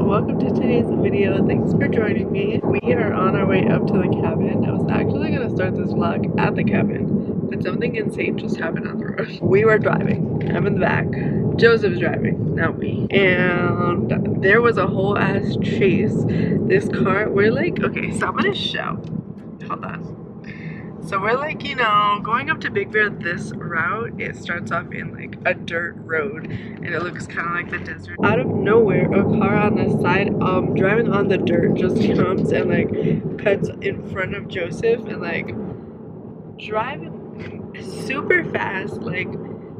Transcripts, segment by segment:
welcome to today's video. Thanks for joining me. We are on our way up to the cabin. I was actually gonna start this vlog at the cabin, but something insane just happened on the road. We were driving. I'm in the back. Joseph's driving, not me. And there was a whole ass chase. This car, we're like, okay, so I'm gonna shout. Hold on. So we're like, you know, going up to Big Bear this route, it starts off in like a dirt road and it looks kind of like the desert. Out of nowhere, a car on the side, driving on the dirt just comes and like cuts in front of Joseph and like driving super fast, like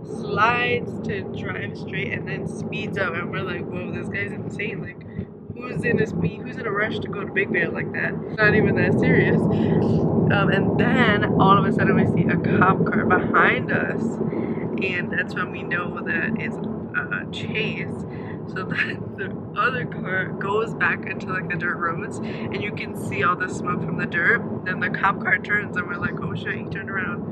slides to drive straight and then speeds up, and we're like, whoa, this guy's insane. Like, who's in a rush to go to Big Bear like that? It's not even that serious. And then all of a sudden we see a cop car behind us, and that's when we know that it's a chase. So that the other car goes back into like the dirt roads and you can see all the smoke from the dirt. Then the cop car turns and we're like, oh shit, he turned around.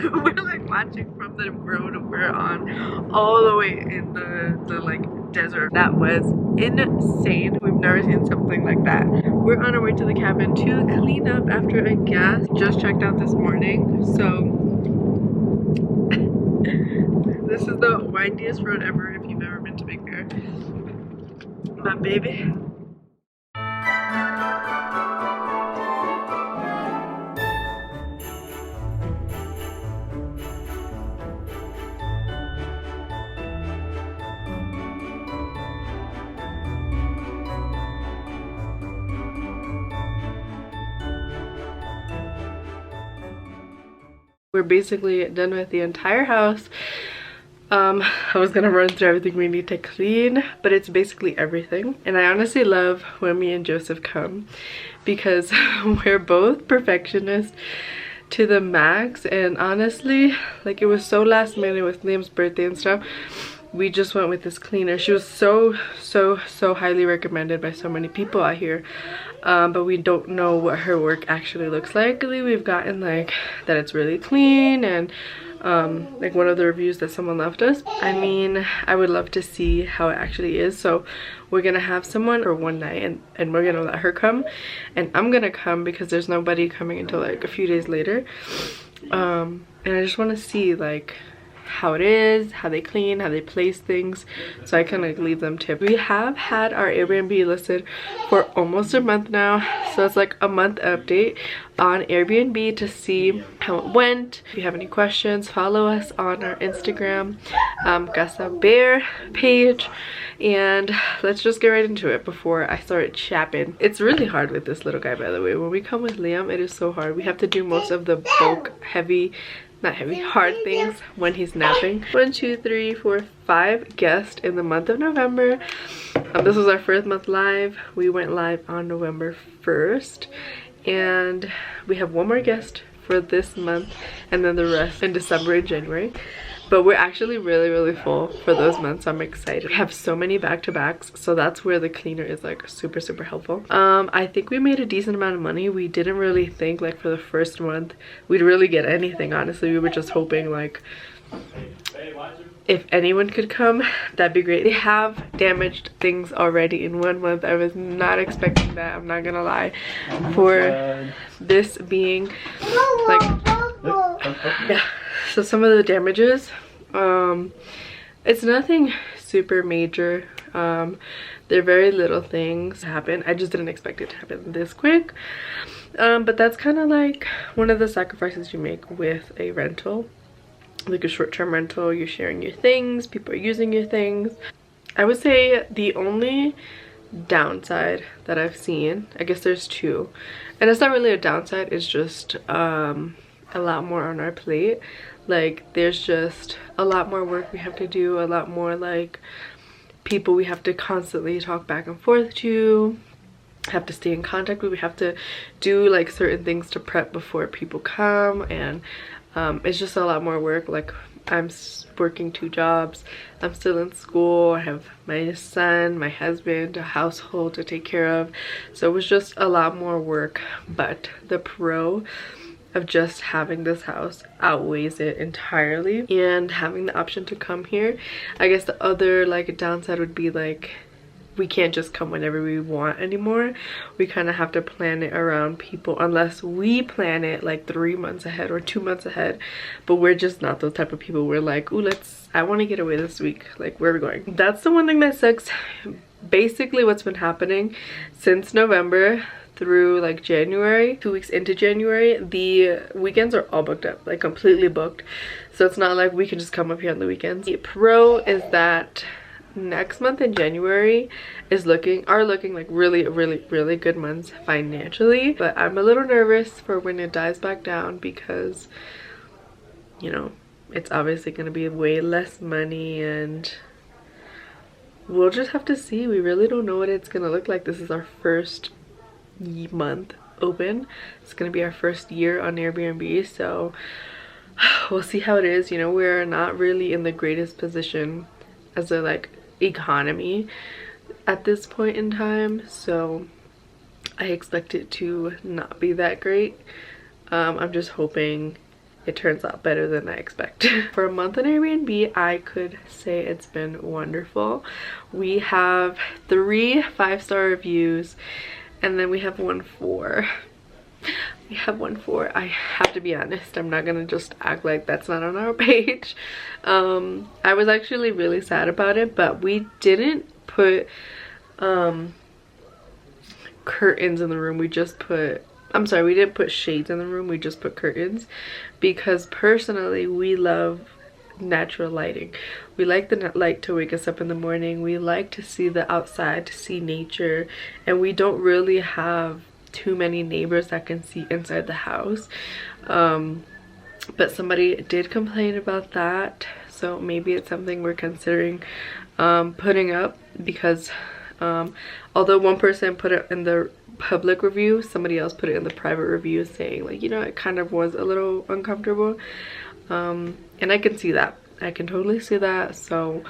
We're like watching from the road we're on all the way in the like desert. That was insane. We've never seen something like that. We're on our way to the cabin to clean up after a gas. Just checked out this morning, so this is the windiest road ever if you've ever been to Big Bear. My baby. We're basically done with the entire house. I was gonna run through everything we need to clean, but it's basically everything. And I honestly love when me and Joseph come because we're both perfectionists to the max. And honestly, like, it was so last minute with Liam's birthday and stuff. We just went with this cleaner. She was so highly recommended by so many people out here, but we don't know what her work actually looks like. We've gotten like that it's really clean, and like one of the reviews that someone left us. I mean, I would love to see how it actually is. So we're gonna have someone for one night, and we're gonna let her come, and I'm gonna come because there's nobody coming until like a few days later. And I just want to see like how it is, how they clean, how they place things, so I can like leave them tips. We have had our Airbnb listed for almost a month now, so it's like a month update on Airbnb to see how it went. If you have any questions, follow us on our Instagram, Casa Bear page, and let's just get right into it before I start chapping. It's really hard with this little guy, by the way. When we come with Liam, it is so hard. We have to do most of the bulk hard things when he's napping. 1, 2, 3, 4, 5 guests in the month of November. This was our first month live. We went live on November 1st, and we have one more guest for this month, and then the rest in December and January. But we're actually really full for those months, so I'm excited. We have so many back-to-backs, so that's where the cleaner is like super helpful. I think we made a decent amount of money. We didn't really think like for the first month we'd really get anything, honestly. We were just hoping like if anyone could come, that'd be great. They have damaged things already in 1 month. I was not expecting that, I'm not gonna lie. For this being like, yeah. So some of the damages, it's nothing super major. They're very little things happen. I just didn't expect it to happen this quick. But that's kind of like one of the sacrifices you make with a rental, like a short-term rental. You're sharing your things, people are using your things. I would say the only downside that I've seen, I guess there's two, and it's not really a downside, it's just a lot more on our plate. Like, there's just a lot more work we have to do, a lot more like people we have to constantly talk back and forth to, have to stay in contact with. We have to do like certain things to prep before people come, and it's just a lot more work. Like, I'm working 2 jobs, I'm still in school, I have my son, my husband, a household to take care of, so it was just a lot more work. But the pro of just having this house outweighs it entirely, and having the option to come here. I guess the other like downside would be like we can't just come whenever we want anymore. We kind of have to plan it around people, unless we plan it like 3 months ahead or 2 months ahead. But we're just not those type of people. We're like, ooh, I want to get away this week. Like, where are we going? That's the one thing that sucks. Basically what's been happening since November through like January, 2 weeks into January, the weekends are all booked up, like completely booked. So it's not like we can just come up here on the weekends. The pro is that next month in January are looking like really good months financially, but I'm a little nervous for when it dies back down, because you know, it's obviously going to be way less money, and we'll just have to see. We really don't know what it's going to look like. This is our first month open. It's going to be our first year on Airbnb, so we'll see how it is. You know, we're not really in the greatest position as a like economy at this point in time, so I expect it to not be that great. I'm just hoping it turns out better than I expect. For a month on Airbnb, I could say it's been wonderful. We have 3 5-star reviews, and then we have 1 4. We have 1 4. I have to be honest, I'm not gonna just act like that's not on our page. I was actually really sad about it, but we didn't put curtains in the room. We just put, I'm sorry, we didn't put shades in the room. We just put curtains, because personally we love natural lighting. We like the light to wake us up in the morning. We like to see the outside, to see nature, and we don't really have too many neighbors that can see inside the house. But somebody did complain about that, so maybe it's something we're considering putting up, because although one person put it in the public review, somebody else put it in the private review saying, like, you know, it kind of was a little uncomfortable, and I can see that. I can totally see that, so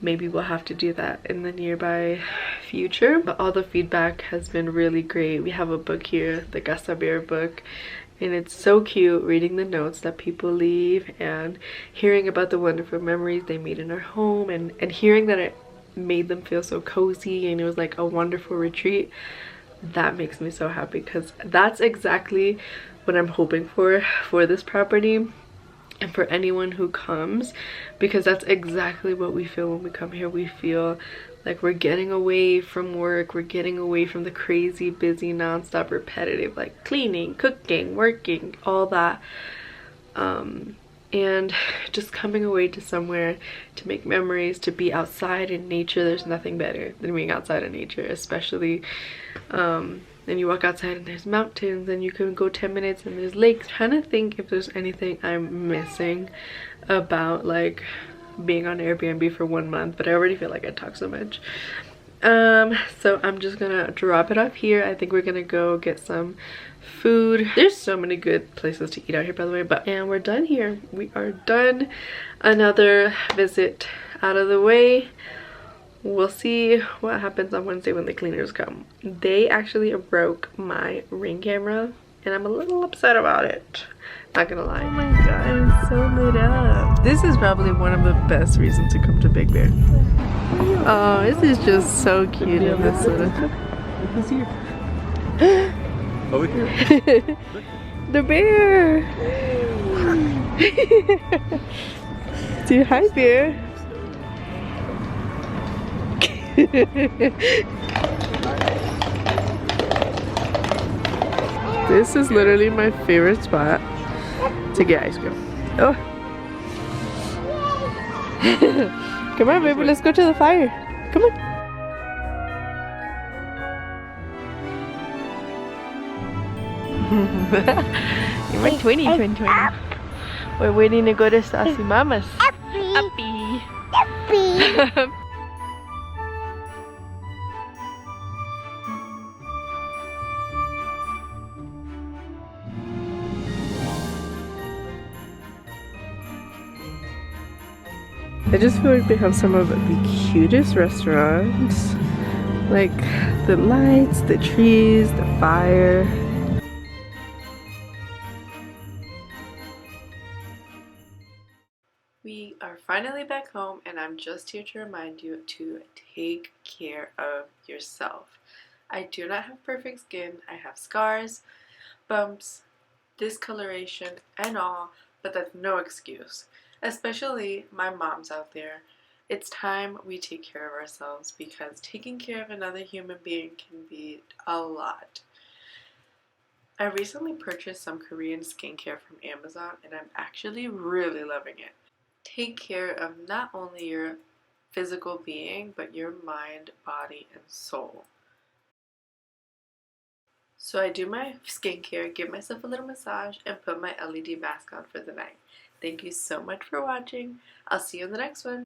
maybe we'll have to do that in the nearby future. But all the feedback has been really great. We have a book here, the Casa Bear book, and it's so cute reading the notes that people leave and hearing about the wonderful memories they made in our home, and hearing that it made them feel so cozy and it was like a wonderful retreat. That makes me so happy, because that's exactly what I'm hoping for this property and for anyone who comes, because that's exactly what we feel when we come here. We feel like we're getting away from work, we're getting away from the crazy busy non-stop repetitive like cleaning, cooking, working, all that, and just coming away to somewhere to make memories, to be outside in nature. There's nothing better than being outside in nature, especially and you walk outside and there's mountains, and you can go 10 minutes and there's lakes. Trying to think if there's anything I'm missing about like being on Airbnb for 1 month, but I already feel like I talk so much. So I'm just gonna drop it off here. I think we're gonna go get some food. There's so many good places to eat out here, by the way, and we're done here. We are done. Another visit out of the way. We'll see what happens on Wednesday when the cleaners come. They actually broke my Ring camera, and I'm a little upset about it. Not gonna lie. Oh my god, it's so lit up. This is probably one of the best reasons to come to Big Bear. Oh, this is just so cute in this little. Who's here? Over here. The bear. Say hi, bear. This is literally my favorite spot to get ice cream. Oh. Come on, baby, let's go to the fire. Come on. You're my 20. We're waiting to go to Sassy Mama's. Uppy. Uppy. I just feel like they have some of the cutest restaurants. Like the lights, the trees, the fire. We are finally finally back home, and I'm just here to remind you to take care of yourself. I do not have perfect skin. I have scars, bumps, discoloration, and all, but that's no excuse. Especially my moms out there. It's time we take care of ourselves because taking care of another human being can be a lot. I recently purchased some Korean skincare from Amazon and I'm actually really loving it. Take care of not only your physical being, but your mind, body, and soul. So I do my skincare, give myself a little massage, and put my LED mask on for the night. Thank you so much for watching. I'll see you in the next one.